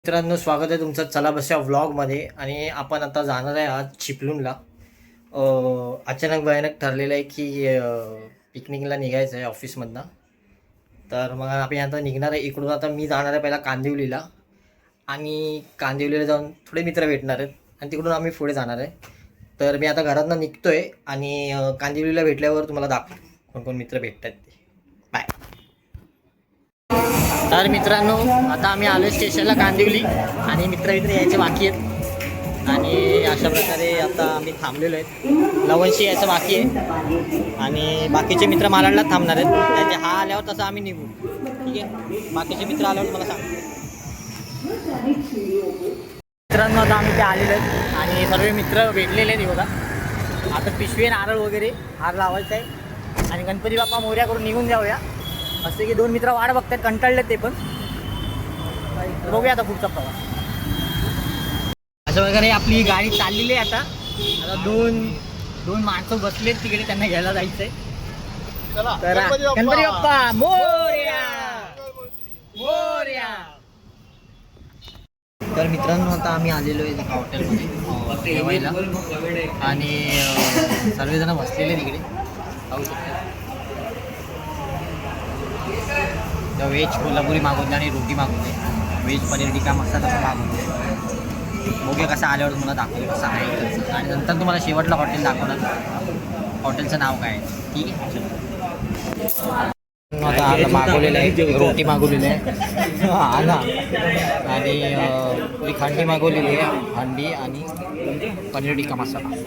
मित्रांनो, स्वागत आहे तुमचं चला बसच्या व्लॉगमध्ये. आणि आपण आता जाणार आहे आज चिपळूणला. अचानक भयानक ठरलेलं आहे की पिकनिकला निघायचं आहे ऑफिसमधनं. तर मग आपण आता निघणार आहे इकडून. आता मी जाणार आहे पहिला कांदिवलीला, आणि कांदिवलीला जाऊन थोडे मित्र भेटणार आहेत आणि तिकडून आम्ही पुढे जाणार आहे. तर मी आता घरातनं निघतो आहे आणि कांदिवलीला भेटल्यावर तुम्हाला दाखवतो कोण कोण मित्र भेटतात ते. बाय. तर मित्रांनो, आता आम्ही आलो स्टेशनला कांदिवली, आणि मित्र यायचे बाकी आहेत. आणि अशा प्रकारे आता आम्ही थांबलेलो आहेत. लवणशी यायचं बाकी आहे आणि बाकीचे मित्र मालाडला थांबणार आहेत. त्याचे हा आल्यावर तसं आम्ही निघू. ठीक आहे, बाकीचे मित्र आल्यावर मला सांग. मित्रांनो, आता आम्ही ते आलेलो आहेत आणि सर्व मित्र भेटलेले आहेत बघा. आता पिशवी नारळ वगैरे हार लावायचा आहे आणि गणपती बाप्पा मोरया करून निघून जाऊया. असे की दोन मित्र वाट बघतात, कंटाळले ते पण. बघूया आता पुढचा प्रवास. अशा प्रकारे आपली गाडी चाललेली आहे. आता दोन माणसं बसलेत तिकडे, त्यांना घ्यायला जायचंय. तर गणपती बाप्पा मोरया मोरया. तर मित्रांनो, आता आम्ही आलेलो आहे एका हॉटेलमध्ये जेवायला, आणि सर्वजण बसलेले तिकडे पाहू शकता. व्हेज कोल्हापुरी मागवले आणि रोटी मागवले. व्हेज पनीर टिक्का मसाला मागवले. बघूया कसं आल्यावर तुम्हाला दाखवलं कसं आहे. आणि नंतर तुम्हाला शेवटला हॉटेल दाखवणार, हॉटेलचं नाव काय आहे. ठीक आहे. आता मागवलेलं आहे, रोटी मागवलेली आहे आला, आणि हंडी मागवलेली आहे, हंडी आणि पनीर टिक्का मसाला.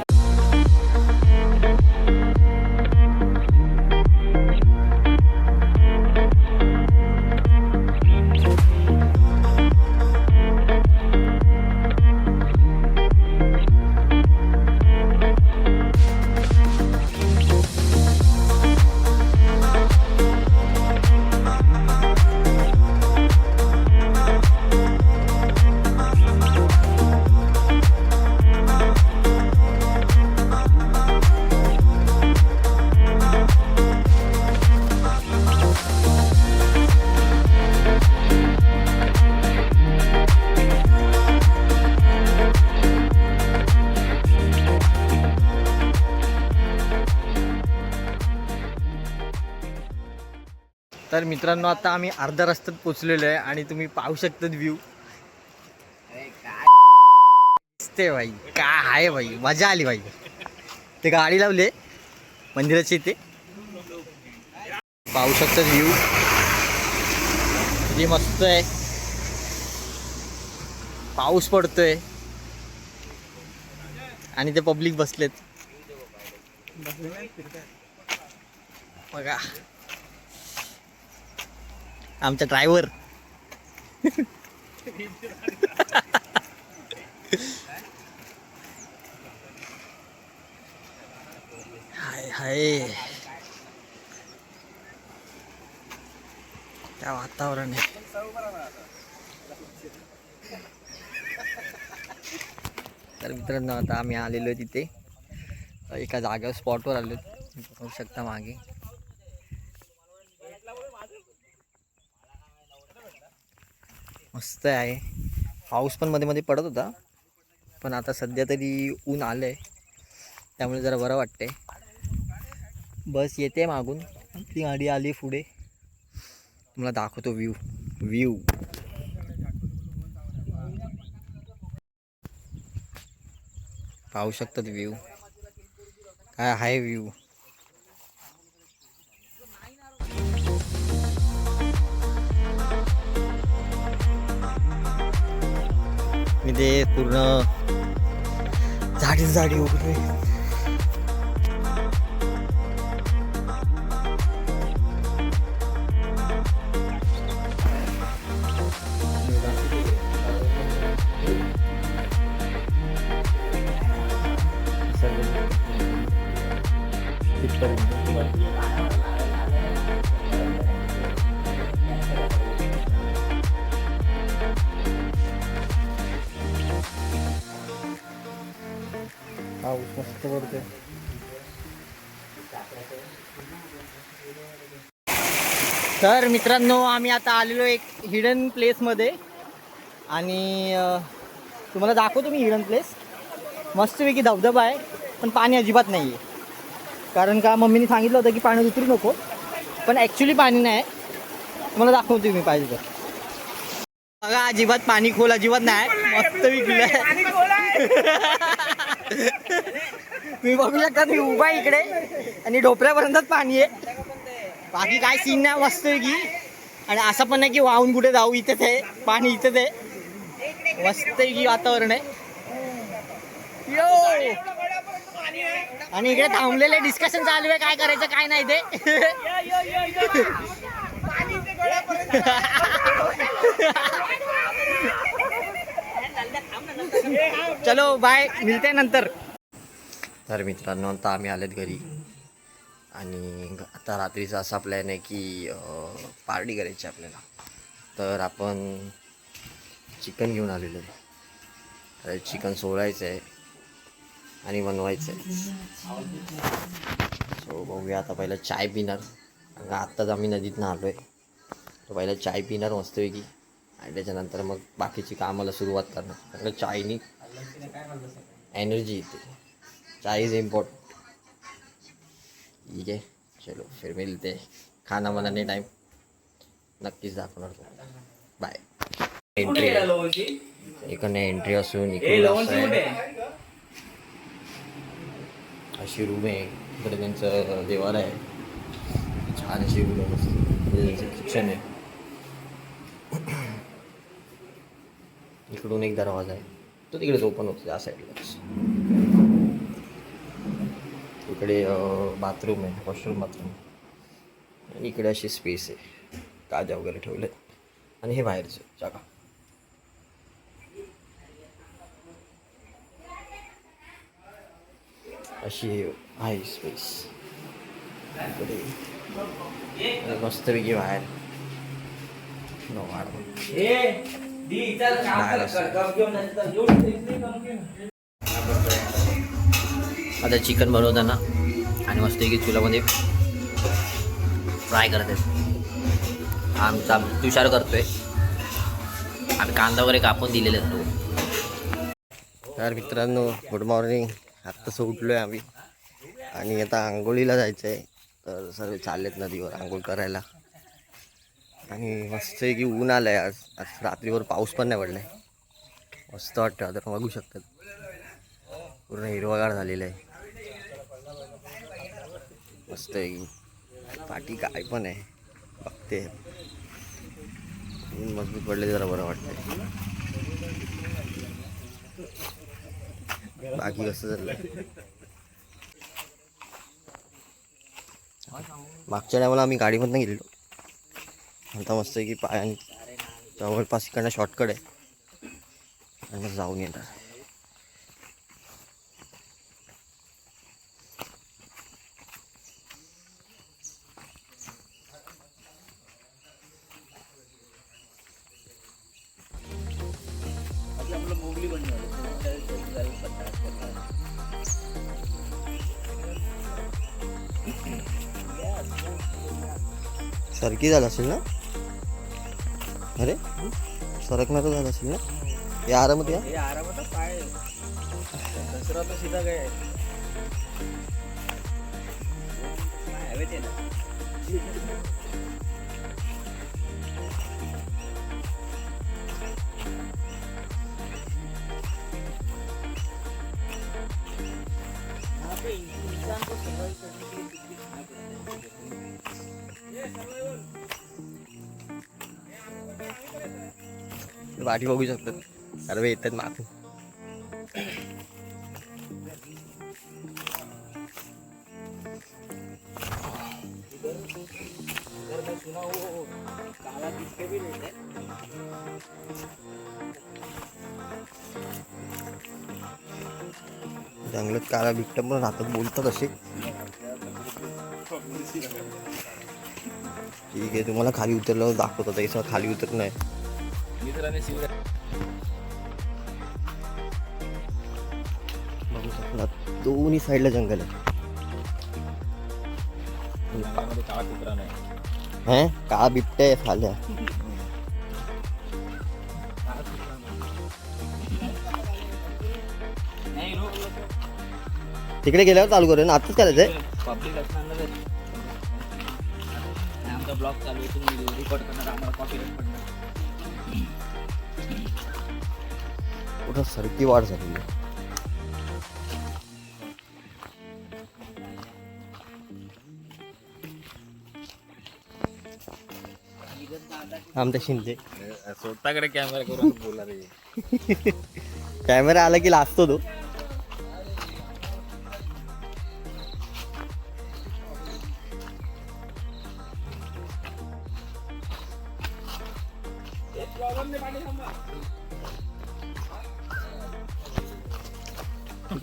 तर मित्रांनो, आता आम्ही अर्ध्या रस्त्यात पोचलेलो आहे आणि तुम्ही पाहू शकता व्ह्यू. दिसते भाई, काय आहे भाई, मजा आली भाई. ते गाडी लावले मंदिराची इथे, पाहू शकता व्ह्यू किती मस्त आहे. पाऊस पडतोय आणि ते पब्लिक बसलेत बघा. आमचा ड्रायव्हर हाय हाय, त्या वातावरण आहे. तर मित्रांनो, आता आम्ही आलेलो आहे तिथे एका जागेवर, स्पॉटवर आलो. बघू शकता मागे. मस्त आहे. पाऊस पण मध्ये मध्ये पडत होता, पण आता सध्या तरी ऊन आलं आहे, त्यामुळे जरा बरं वाटतंय. बस येते मागून, ती गाडी आली पुढे. तुम्हाला दाखवतो व्ह्यू. पाहू शकतात व्ह्यू, काय आहे व्ह्यू. मी ते पूर्ण झाडी वगैरे. पाऊस मस्त पडतोय. तर मित्रांनो, आम्ही आता आलेलो एक हिडन प्लेसमध्ये, आणि तुम्हाला दाखवतो मी हिरण प्लेस. मस्तपैकी धबधबा आहे, पण पाणी अजिबात नाही आहे. कारण का मम्मीने सांगितलं होतं की पाण्यात उतरू नको, पण ॲक्च्युली पाणी नाही. तुम्हाला दाखवतो मी पाहिजे तर. बघा अजिबात पाणी खोल अजिबात नाही, मस्त विकलं तुम्ही बघू शकता. मी उभा इकडे आणि ढोपऱ्यापर्यंतच पाणी आहे, बाकी काय सीन नाही. मस्त की आणि असं पण नाही की वाहून कुठे जाऊ, इथेच आहे पाणी, इथेच आहे. मस्त की वातावरण आहे. यो आणि इकडे थांबलेले डिस्कशन चालू आहे काय करायचं काय नाही ते. चलो बाय, मिळते नंतर. तर मित्रांनो आता आम्ही आलेत घरी आणि आता रात्रीचा असा प्लॅन आहे की पार्टी करायची आपल्याला. तर आपण चिकन घेऊन आलेलो आहे. तर चिकन सोडायचं आहे आणि बनवायचं आहे. सो बघूया. आता पहिलं चाय पिणार, आत्ताच आम्ही नदीतनं आलो आहे. तर पहिलं चाय पिणार मस्तपैकी आणि त्याच्यानंतर मग बाकीची कामाला सुरुवात करणार. कारण चायनी एनर्जी येते. चाय इज इम्पॉर्टंट. ठीक आहे, चलो फिर मिलते. खाना बनाने टाइम नक्कीच दाखवणार तो. बाय. एंट्री इकडनं एंट्री असून इकडे अशी रूम आहे. इकडे त्यांचं देवाला आहे, छान अशी रूम आहे. त्यांचं किचन आहे. इकडून एक दरवाजा आहे, तो तिकडेच ओपन होतो त्या साईडलाच. इकडे बाथरूम आहे, वॉशरूम बाथरूम. आणि इकडे अशी स्पेस आहे, काजा वगैरे ठेवले. आणि हे बाहेरचं जागा. अशी आहे स्पेस. इकडे मस्तपैकी बाहेर आता चिकन बनवताना आणि मस्तपैकी चुलामध्ये फ्राय करत आहेत. आमचा तुषार करतोय. आम्ही कांदा वगैरे कापून दिलेले आहेत. तर मित्रांनो गुड मॉर्निंग. आत्ताच उठलो आहे आम्ही आणि आता आंघोळीला जायचं आहे. तर सर्व चाललेत नदीवर आंघोळ करायला. आणि मस्त आहे की ऊन आलं आहे आज. आज रात्रीवर पाऊस पण नाही पडला आहे. मस्त वाटतं. आता बघू शकतात पूर्ण हिरवागार झालेलं आहे. मस्त आहे की पाठी काय पण आहे बघते. ऊन मजबूत पडले जरा बरं वाटतंय. बाकी कसं झालं. मागच्या टायमाला आम्ही गाडीमधनं गेलेलो. आता मस्त आहे की पायाने जवळपास इकडनं शॉर्टकट आहे आणि मग जाऊन येणार. सरकी झालं असेल ना. अरे सरकणार झालं असेल ना. हे आरामात या. आरामात पाय दसरा तर सीधा काय वाटी बघू शकतात. सर्व येतात मागून. जंगलात काळा बिबट्या पण राहतात, बोलतात असे. ठीक आहे, तुम्हाला खाली उतरल्यावर दाखवतात. तसं खाली उतरणं आहे. बघू शकता दोन्ही साईडला जंगल आहे. काळा बिबट्या आहे खाल्या. तिकडे गेल्यावर चालू करू ना, आताच करायचंय. पब्लिक असणार ना तरी. आमचा ब्लॉग चालू आहे, तुम्ही रेकॉर्ड करणार, आम्हाला कॉपीराइट पडणार. कुठं सरकी वाढ झालेली आहे. आमच्या शिंदे स्वतःकडे कॅमेरा करून बोला रे. कॅमेरा आला की लाजतो तो.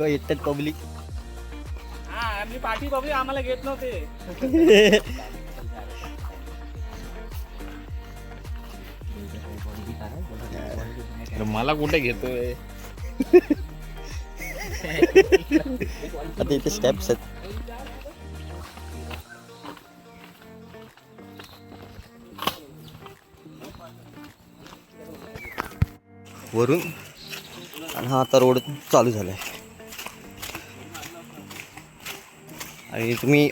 येतात पब्लिक. आम्ही पाठी पब्लिक आम्हाला घेत नव्हते. मला कुठे घेतोय. आता इथे स्टेप्स आहेत. वरून आणि हा आता रोड चालू झालाय. आणि तुम्ही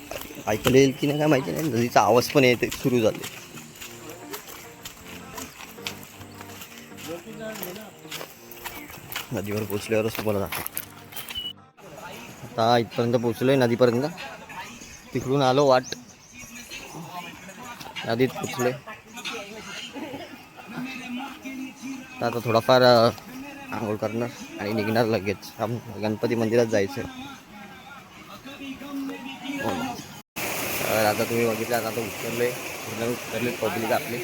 ऐकलं येईल की नाही काय माहिती नाही, नदीचा आवाज पण येते सुरू झाले. नदीवर पोचल्यावरच तुम्हाला दाखव. आता इथपर्यंत पोचलोय नदीपर्यंत. तिकडून आलो वाट, नदीत पोचलोय. आता थोडाफार आंघोळ करणार आणि निघणार लगेच. गणपती मंदिरात जायचं. तर आता तुम्ही बघितलं, आता उतरले पब्लिक आपली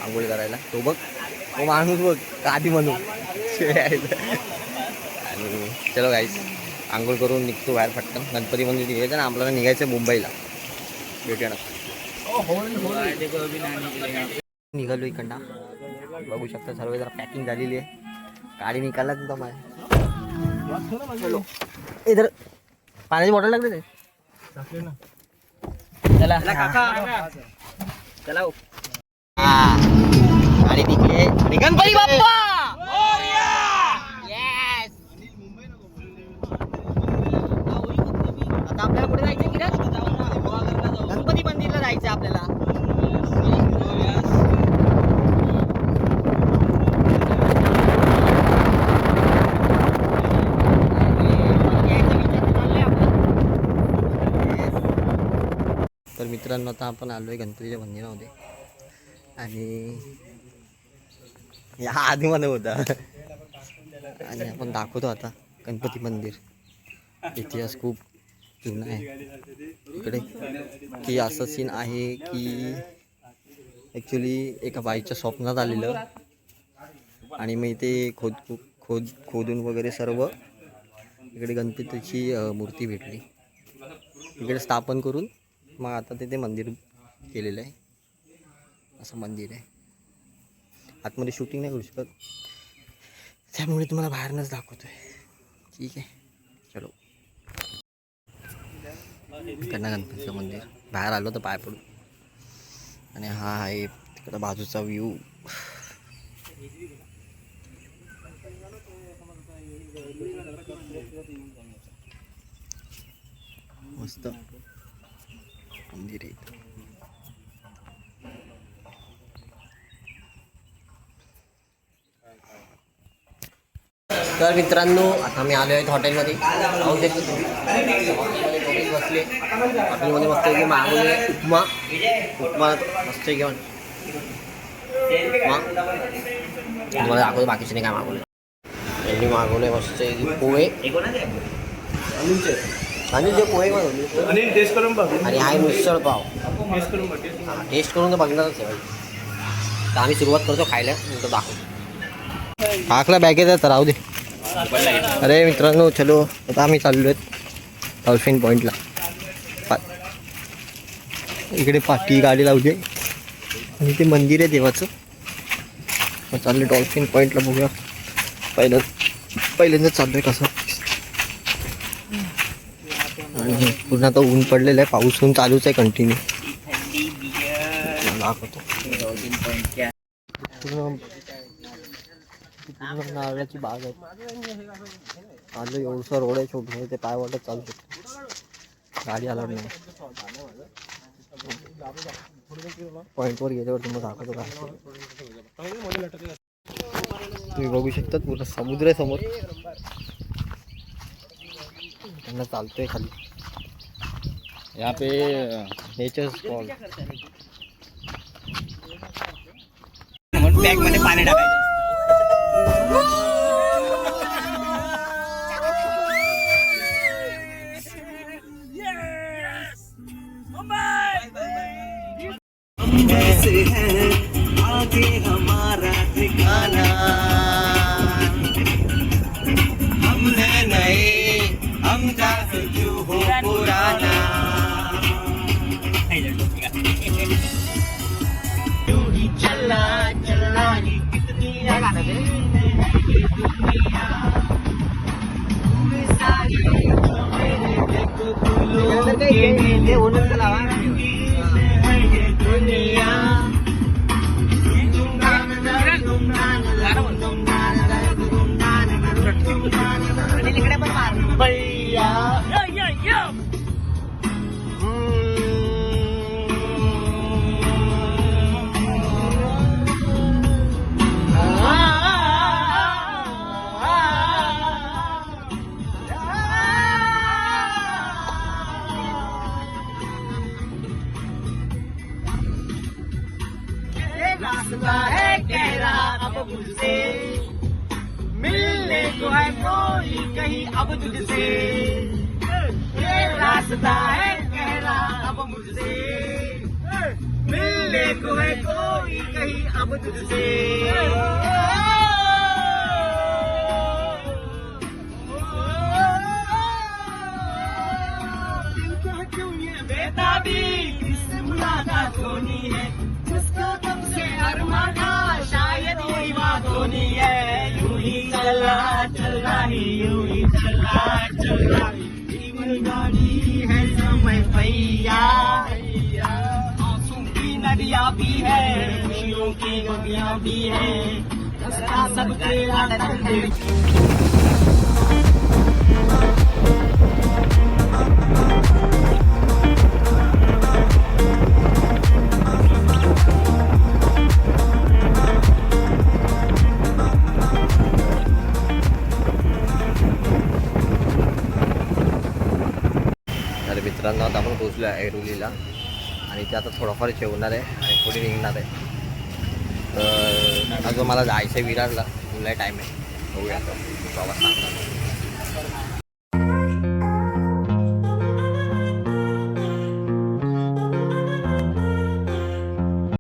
आंघोळ करायला. तो बघ, तो माणूस बघ, आधी म्हणून. आणि चलो गाईस, आंघोळ करून निघतो बाहेर पटकन. गणपती मंदिर निघायचं ना, आपल्याला निघायचं मुंबईला. भेटूया ना. निघालो इकडं. बघू शकता सर्व जरा पॅकिंग झालेली आहे. गाडी निकालला तुमचा माझ्या. चलो इधर पाण्याची बॉटल लागली ते. चला चला. गाडी निघली आणि गणपती बाप्पा. आता आपल्याला कुठे जायचं की गणपती मंदिरला जायचं आपल्याला. तर मित्रांनो, आता आपण आलो आहे गणपतीच्या मंदिरामध्ये. आणि या आधी मध्ये होता. आणि आपण दाखवतो आता गणपती मंदिर. इतिहास खूप जुना आहे इकडे. की असं सीन आहे की ॲक्च्युली एका बाईच्या स्वप्नात आलेलं. आणि मग इथे खोदून वगैरे सर्व इकडे गणपतीची मूर्ती भेटली. इकडे स्थापन करून मग आता तिथे मंदिर केलेलं आहे. असं मंदिर आहे. आतमध्ये शूटिंग नाही करू शकत, त्यामुळे तुम्हाला बाहेरनंच दाखवतोय. ठीक आहे, चलो. इकडनं गणपतीचं मंदिर. बाहेर आलो तर पाय पडू. आणि हा आहे तिकडं बाजूचा व्ह्यू. मस्त मंदिर आहे. तर मित्रांनो, आता मी आलो आहे हॉटेलमध्ये. हॉटेलमध्ये बसले. हॉटेलमध्ये मस्त की मागवले उपमा मस्त घेऊन. तुम्हाला दाखवतो बाकीचे नाही काय मागवले. यांनी मागवले मस्त पोहे. आणि जे पोहे मागवले आणि हा मिसळ पाव. टेस्ट करून तर बघणारच आहे. तर आम्ही सुरुवात करतो खायला, नंतर दाखवतो. टाकला बॅगेत तर राहू दे. अरे मित्रांनो, चलो आता आम्ही चाललो आहेत डॉल्फिन पॉईंटला. इकडे पाठी गाडी लावली आणि ते मंदिर आहे देवाचं. मग चाललं डॉल्फिन पॉईंटला. बघूया पहिल्यांदाच चाललोय कसं. आणि पुन्हा आता ऊन पडलेलं आहे. पाऊस ऊन चालूच आहे कंटिन्यू. दाखवतो पूर्ण नारळाची बाग आहे. आलं एवढसा रोड आहे छोट ते पाय वाटत चालू शकतो. गाडी आला नाही. पॉईंटवर गेल्यावर तुम्हाला दाखवतो काय. तुम्ही बघू शकता पूर्ण समुद्र आहे समोर. त्यांना चालतोय खाली. यहाँ पे नेचर स्पॉट. बॅग मध्ये पाणी टाकायचं. आगे हमारा ठिकाना हमने नहीं हम जाते क्यों हो पुराना यूं ही चलना चलना ही कितनी दुनिया सारी मेरे देखो फूलों के मेले ये दुनिया भैया रास्ता है गहरा अब मुझसे मिलने को है कोई कहीं अब तुझसे ये रास्ता है गहरा अब मुझसे मिलने को है कोई कहीं अब तुझसे क्यों ये बेताबी किससे मुलाकात होनी है जिसको तुमसे अरमाना शायद वही बात होनी है यूं ही चला चला ही यूं ही चला चला जीवन गाड़ी है समय भैया आंसू की नदियाँ भी है खुशियों की नदियाँ भी है रास्ता सब तेरा तर मित्रांनो आता आपण पोहोचलो आहे ऐरोलीला आणि ते आता थोडंफार जेवणार आहे आणि पुढे निघणार आहे. तर अजून मला जायचं आहे विरारला. तुला टाईम आहे बघूया आता बाबा सांगतात.